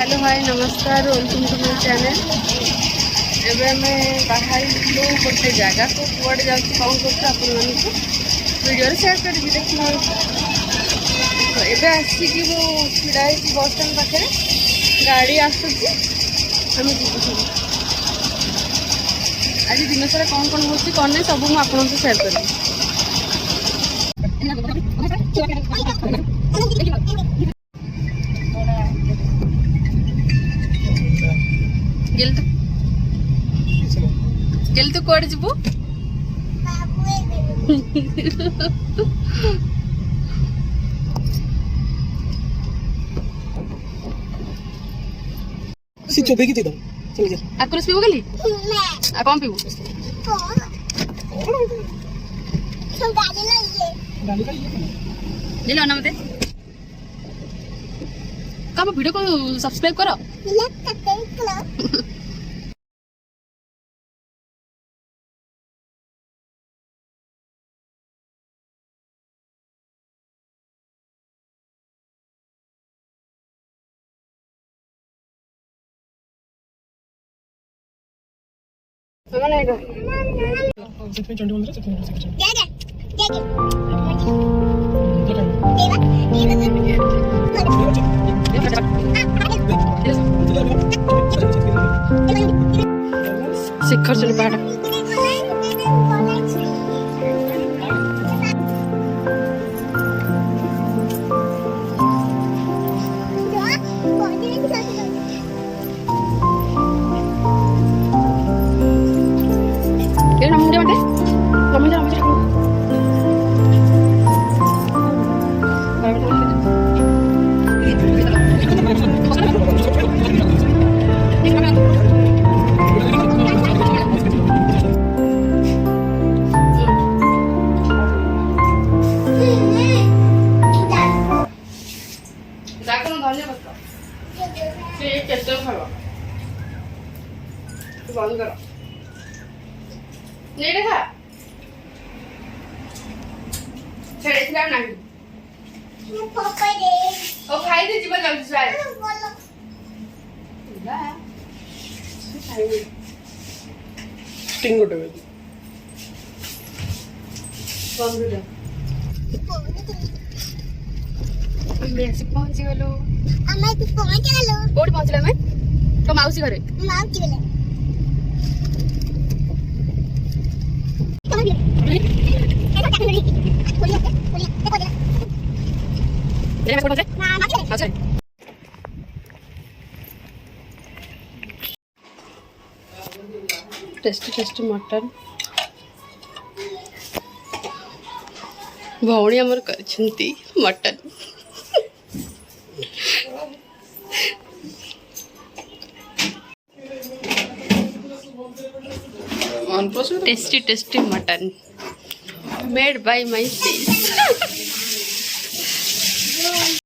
Hello hi नमस्कार welcome to my channel. एबे हमें बाहर गोटे जगह को कुआड़े जाऊँ कौन कर वीडियो शेयर करी देखना। तो एबे आसिक छिड़ा बस स्टैंड पाखे गाड़ी आसूँ आम आज दिन सारा कौन कौन हो कौन नहीं सब मुझे आपको शेयर करी। गेल तू कोड जीवु सी चोबे की दे चल जा आकुरस पीबो गली आ कौन पीबो गाली का ले लो ना मते कब वीडियो को सब्सक्राइब करो से 21 मंदिर से 21 से शिखर चल बाड़ा बंद करो नहीं देखा छेड़े थिला नहीं मैं पापा दे ओ खाई दे जीवन जल्दी से आए ला खाई स्टिंग गोटे बंद कर मैं ऐसे पहुंच गलो अम्मा तू पहुंच गलो कोड पहुंचला मैं तो माउसी घरे माउसी गले टेस्टी टेस्टी मटन भौणी आमर करछंती mutton tasty tasty mutton made by my sis